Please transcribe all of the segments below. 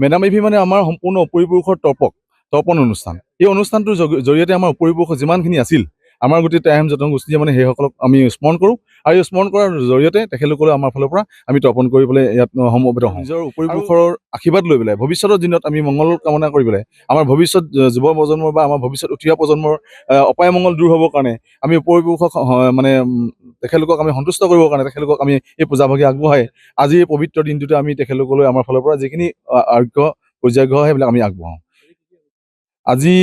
Madam মেফি মানে আমাৰ সম্পূৰ্ণ উপৰিপুৰুষৰ তৰ্পণ অনুষ্ঠান। এই অনুষ্ঠানটোৰ জৰিয়তে আমাৰ উপৰিপুৰুষ যিমানখিনি আছিল, আমাৰ গোটেই টাইম জনগোষ্ঠীয়ে মানে সেইসকলক আমি স্মৰণ কৰোঁ, আৰু এই স্মৰণ কৰাৰ জৰিয়তে তেখেতলোকলৈ আমাৰ ফালৰ পৰা আমি তৰ্পণ কৰিবলৈ ইয়াত সমবেত হওঁ। নিজৰ উপৰিপুৰুষৰ আশীৰ্বাদ লৈ পেলাই ভৱিষ্যতৰ দিনত আমি মংগল কামনা কৰি পেলাই আমাৰ ভৱিষ্যত যুৱ প্ৰজন্মৰ বা আমাৰ ভৱিষ্যত উঠি অহা প্ৰজন্মৰ অপায় মংগল দূৰ হ'বৰ কাৰণে আমি উপৰিপুৰুষক মানে তেখেতলোকক আমি সন্তুষ্ট কৰিবৰ কাৰণে তেখেতলোকক আমি এই পূজা ভাগি আগবঢ়াই আজি এই পবিত্ৰ দিনটোতে আমি তেখেতলোকলৈ আমাৰ ফালৰ পৰা যিখিনি আৰোগ্য পৰ্যাগ্য সেইবিলাক আমি আগবঢ়াওঁ। আজি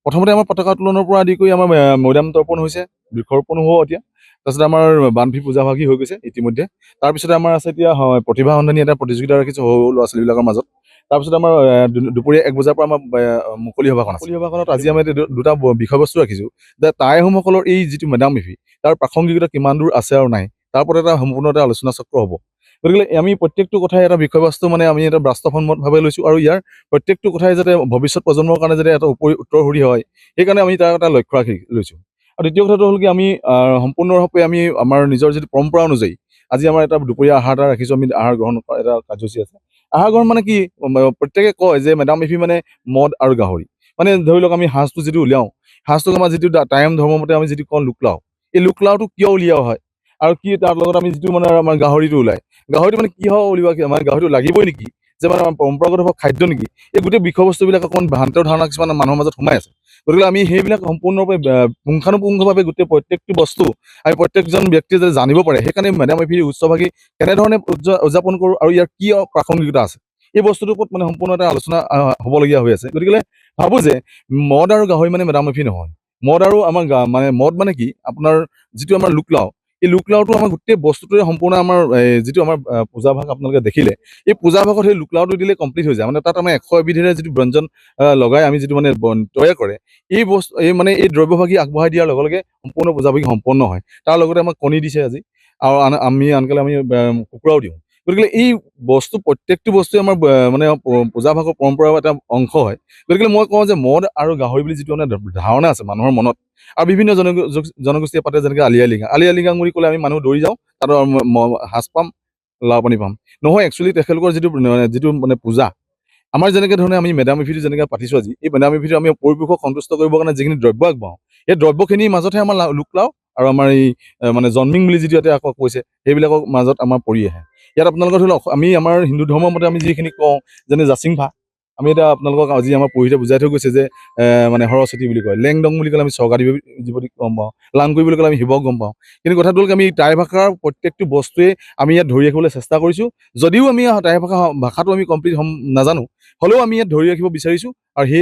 প্ৰথমতে আমাৰ পতাকা উত্তোলনৰ পৰা আদি কৰি আমাৰ মৈদাম তৰ্পণ হৈছে, বৃক্ষৰোপণ হ'ব এতিয়া। তাৰপিছত আমাৰ বানভি পূজাভাগি হৈ গৈছে ইতিমধ্যে। তাৰপিছতে আমাৰ আছে এতিয়া প্ৰতিভা সন্ধানী এটা প্ৰতিযোগিতা ৰাখিছোঁ সৰু ল'ৰা ছোৱালীবিলাকৰ মাজত। তাৰপিছত আমাৰ দুপৰীয়া 1 বজাৰ পৰা আমাৰ মুকলি সভাখন আছে। মুকলি সভাখনত আজি আমি দুটা বিষয়বস্তু ৰাখিছোঁ যে টাইসমূহসকলৰ এই যিটো মেডাম মেফি তাৰ প্ৰাসংগিকতা কিমান দূৰ আছে আৰু নাই, তাৰ ওপৰত এটা সম্পূৰ্ণ এটা আলোচনা চক্ৰ হ'ব। গতিকে আমি প্ৰত্যেকটো কথাই এটা বিষয়বস্তু মানে আমি এটা বাস্তৱসন্মতভাৱে লৈছোঁ, আৰু ইয়াৰ প্ৰত্যেকটো কথাই যাতে ভৱিষ্যত প্ৰজন্মৰ কাৰণে যাতে এটা উত্তৰসূৰী হয়, সেইকাৰণে আমি তাৰ এটা লক্ষ্য ৰাখি লৈছোঁ। আৰু দ্বিতীয় কথাটো হ'ল কি, আমি সম্পূৰ্ণৰূপে আমি আমাৰ নিজৰ যিটো পৰম্পৰা অনুযায়ী আজি আমাৰ এটা দুপৰীয়া আহাৰ এটা ৰাখিছোঁ, আমি আহাৰ গ্ৰহণ কৰা এটা কাৰ্যসূচী আছে। আহাৰ গ্ৰহণ মানে কি, প্ৰত্যেকে কয় যে মেডাম মেফি মানে মদ আৰু গাহৰি। মানে ধৰি লওক আমি সাঁজটো যিটো উলিয়াওঁ, সাঁজটোক আমাৰ যিটো টাইম ধৰ্মমতে আমি যিটো কওঁ লোকলাও, এই লোকলাওটো কিয় উলিওৱা হয় আৰু কি তাৰ লগত আমি যিটো মানে আমাৰ গাহৰিটো ওলায়, গাহৰিটো মানে কি হয় উলিওৱা, মানে গাহৰিটো লাগিবই নেকি, যে মানে আমাৰ পৰম্পৰাগত খাদ্য নেকি, এই গোটেই বিষয়বস্তুবিলাক অকণমান ভ্ৰান্ত ধাৰণা কিছুমান মানুহৰ মাজত সোমাই আছে। গতিকে আমি সেইবিলাক সম্পূৰ্ণৰূপে পুংখানুপুংখভাৱে গোটেই প্ৰত্যেকটো বস্তু আমি প্ৰত্যেকজন ব্যক্তিয়ে যাতে জানিব পাৰে, সেইকাৰণে মেডাম মেফিৰ উৎসৱভাগি কেনেধৰণে উদযাপন কৰোঁ আৰু ইয়াৰ কি প্ৰাসংগিকতা আছে, এই বস্তুটোৰ ওপৰত মানে সম্পূৰ্ণ এটা আলোচনা হ'বলগীয়া হৈ আছে। গতিকে ভাবোঁ যে মদ আৰু গাহৰি মানে মেডাম মেফি নহয়। মদ আৰু আমাৰ মানে মদ মানে কি, আপোনাৰ যিটো আমাৰ লোকলাও, এই লোকলাওটো আমাৰ গোটেই বস্তুটোৱে সম্পূৰ্ণ আমাৰ যিটো আমাৰ পূজা ভাগ আপোনালোকে দেখিলে, এই পূজা ভাগত সেই লোকলাওটো দিলে কমপ্লিট হৈ যায়। মানে তাত আমাৰ 100 এবিধেৰে যিটো ব্যঞ্জন লগাই আমি যিটো মানে তৈয়াৰ কৰে, এই বস্তু মানে এই দ্ৰব্যভাগি আগবঢ়াই দিয়াৰ লগে লগে সম্পূৰ্ণ পূজাভাগি সম্পন্ন হয়। তাৰ লগতে আমাক কণী দিছে আজি, আৰু আনকালে আমি কুকুৰাও দিওঁ। গতিকে এই বস্তু প্ৰত্যেকটো বস্তুৱে আমাৰ মানে পূজা ভাগৰ পৰম্পৰাৰ এটা অংশ হয়। গতিকে মই কওঁ যে মদ আৰু গাহৰি বুলি যিটো মানে ধাৰণা আছে মানুহৰ মনত, আৰু বিভিন্ন জনগোষ্ঠীয়ে পাতে, যেনেকৈ আলি আই লৃগাং বুলি ক'লে আমি মানুহ দৌৰি যাওঁ, তাত সাজ পাম, লাও পানী পাম। নহয়, একচুৱেলি তেখেতলোকৰ যিটো মানে পূজা, আমাৰ যেনেকৈ ধৰণে আমি মেডাম মেফিটো যেনেকৈ পাতিছোঁ আজি, এই মেডাম মেফিটো আমি পৰিৱেশক সন্তুষ্ট কৰিবৰ কাৰণে যিখিনি দ্ৰব্য আগবঢ়াওঁ, এই দ্ৰব্যখিনিৰ মাজতহে আমাৰ লোকলাও আৰু আমাৰ এই মানে জন্মিং বুলি যিটো ইয়াতে আকৌ কৈছে, সেইবিলাকৰ মাজত আমাৰ পৰি আহে। ইয়াত আপোনালোকৰ ধৰি লওক আমি আমাৰ হিন্দু ধৰ্মৰ মতে আমি যিখিনি কওঁ, যেনে জাচিং ভা, আমি এতিয়া আপোনালোকক আজি আমাৰ পুৰোহিতে বুজাই থৈ গৈছে যে মানে সৰস্বতী বুলি কয়, লেংডং বুলি ক'লে আমি স্বৰ্গাধিপতি গম পাওঁ, লাংকুই বুলি ক'লে আমি শিৱক গম পাওঁ। কিন্তু কথাটো হ'ল আমি টাই ভাষাৰ প্ৰত্যেকটো বস্তুৱে আমি ইয়াত ধৰি ৰাখিবলৈ চেষ্টা কৰিছোঁ। যদিও আমি টাই ভাষাটো আমি কমপ্লিট নাজানো, হ'লেও আমি ইয়াত ধৰি ৰাখিব বিচাৰিছোঁ, আৰু সেই